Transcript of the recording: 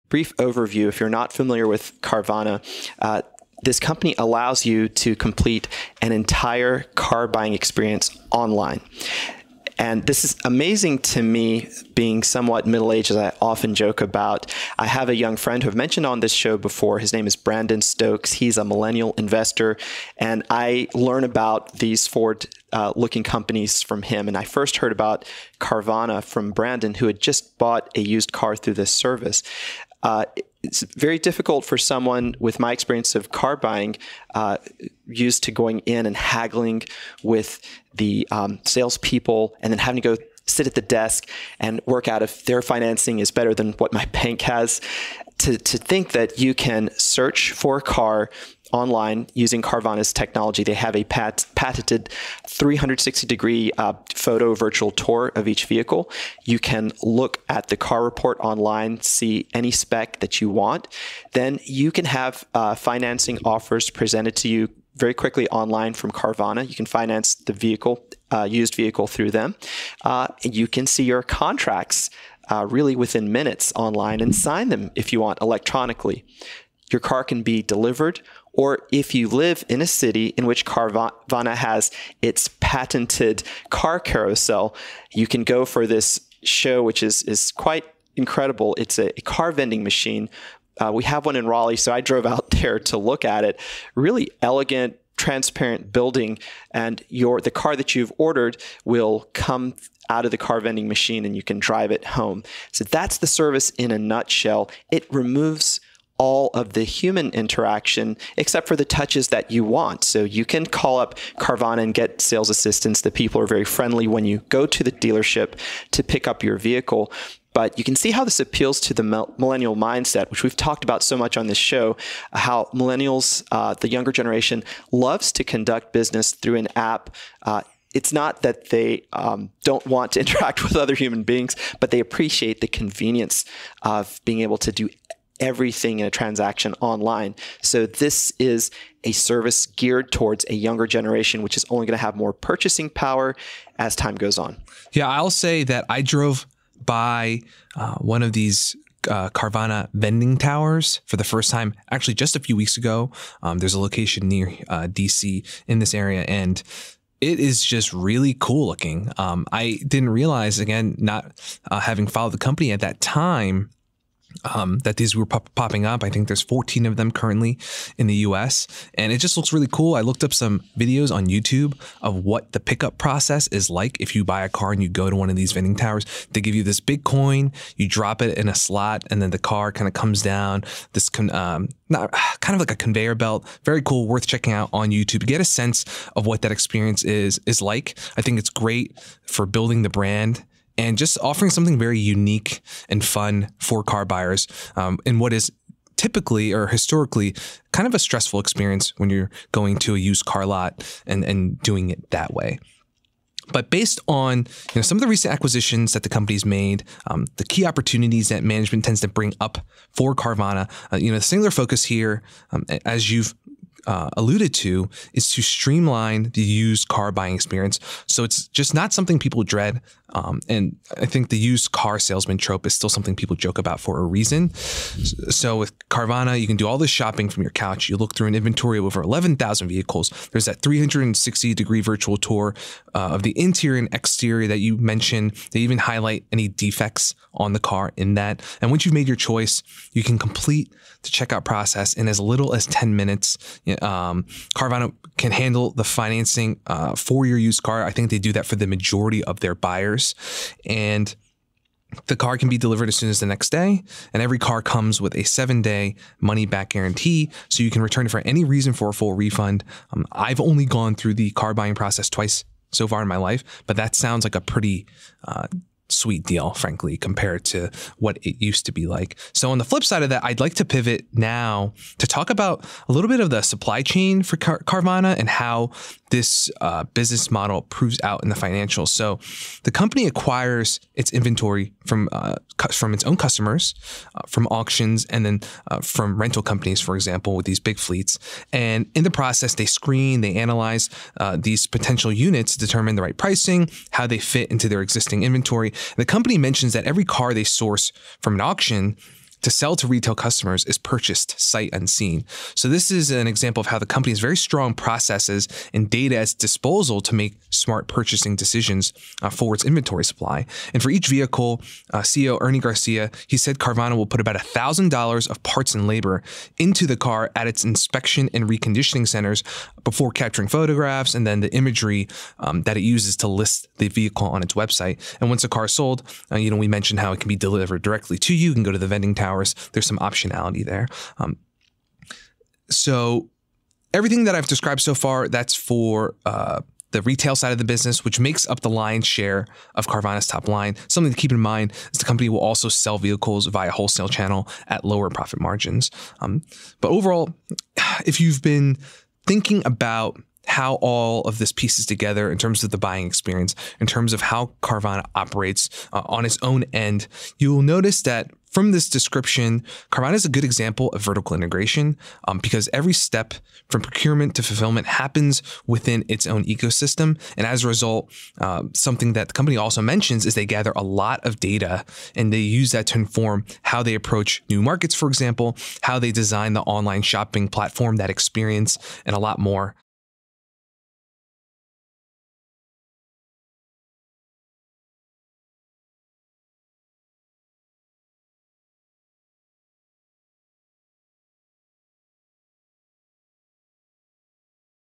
brief overview, if you're not familiar with Carvana, this company allows you to complete an entire car buying experience online. And this is amazing to me, being somewhat middle-aged, as I often joke about. I have a young friend who I've mentioned on this show before. His name is Brandon Stokes. He's a millennial investor, and I learn about these forward-looking companies from him. And I first heard about Carvana from Brandon, who had just bought a used car through this service. It's very difficult for someone with my experience of car buying, used to going in and haggling with the salespeople and then having to go sit at the desk and work out if their financing is better than what my bank has. To think that you can search for a car online using Carvana's technology. They have a patented 360-degree photo virtual tour of each vehicle. You can look at the car report online, see any spec that you want. Then you can have financing offers presented to you very quickly online from Carvana. You can finance the vehicle, used vehicle, through them. You can see your contracts really within minutes online and sign them if you want electronically. Your car can be delivered, or if you live in a city in which Carvana has its patented car carousel, you can go for this show, which is quite incredible. It's a car vending machine. We have one in Raleigh, so I drove out there to look at it. Really elegant, transparent building, and the car that you've ordered will come out of the car vending machine and you can drive it home. So that's the service in a nutshell. It removes all of the human interaction except for the touches that you want. So you can call up Carvana and get sales assistance. The people are very friendly when you go to the dealership to pick up your vehicle. But you can see how this appeals to the millennial mindset, which we've talked about so much on this show, how millennials, the younger generation, loves to conduct business through an app. It's not that they don't want to interact with other human beings, but they appreciate the convenience of being able to do everything in a transaction online. So this is a service geared towards a younger generation, which is only going to have more purchasing power as time goes on. Yeah, I'll say that I drove by one of these Carvana vending towers for the first time, actually just a few weeks ago. There's a location near DC in this area, and it is just really cool looking. I didn't realize, again, not having followed the company at that time, that these were popping up. I think there's 14 of them currently in the US, and it just looks really cool. I looked up some videos on YouTube of what the pickup process is like if you buy a car and you go to one of these vending towers. They give you this big coin, you drop it in a slot, and then the car kind of comes down this kind of like a conveyor belt. Very cool, worth checking out on YouTube to get a sense of what that experience is like. I think it's great for building the brand and just offering something very unique and fun for car buyers in what is typically or historically kind of a stressful experience when you're going to a used car lot and doing it that way. But based on some of the recent acquisitions that the company's made, the key opportunities that management tends to bring up for Carvana, the singular focus here, as you've alluded to, is to streamline the used car buying experience. So it's just not something people dread. And I think the used car salesman trope is still something people joke about for a reason. So with Carvana, you can do all this shopping from your couch. You look through an inventory of over 11,000 vehicles. There's that 360-degree virtual tour of the interior and exterior that you mentioned. They even highlight any defects on the car in that. And once you've made your choice, you can complete the checkout process in as little as 10 minutes. Carvana can handle the financing for your used car. I think they do that for the majority of their buyers. And the car can be delivered as soon as the next day. And every car comes with a 7-day money-back guarantee, so you can return it for any reason for a full refund. I've only gone through the car buying process twice so far in my life, but that sounds like a pretty sweet deal, frankly, compared to what it used to be like. So on the flip side of that, I'd like to pivot now to talk about a little bit of the supply chain for Carvana and how this business model proves out in the financials. So the company acquires its inventory from its own customers, from auctions, and then from rental companies, for example, with these big fleets. And in the process, they screen, they analyze these potential units to determine the right pricing, how they fit into their existing inventory. The company mentions that every car they source from an auction to sell to retail customers is purchased sight unseen. So this is an example of how the company has very strong processes and data at its disposal to make smart purchasing decisions for its inventory supply. And for each vehicle, CEO Ernie Garcia, he said Carvana will put about $1,000 of parts and labor into the car at its inspection and reconditioning centers before capturing photographs and then the imagery that it uses to list the vehicle on its website. And once a car is sold, we mentioned how it can be delivered directly to you. You can go to the vending towers. There's some optionality there. So everything that I've described so far, that's for the retail side of the business, which makes up the lion's share of Carvana's top line. Something to keep in mind is the company will also sell vehicles via wholesale channel at lower profit margins. But overall, if you've been thinking about how all of this pieces together in terms of the buying experience, in terms of how Carvana operates on its own end, you will notice that from this description, Carvana is a good example of vertical integration because every step from procurement to fulfillment happens within its own ecosystem. And as a result, something that the company also mentions is they gather a lot of data and they use that to inform how they approach new markets, for example, how they design the online shopping platform, that experience, and a lot more.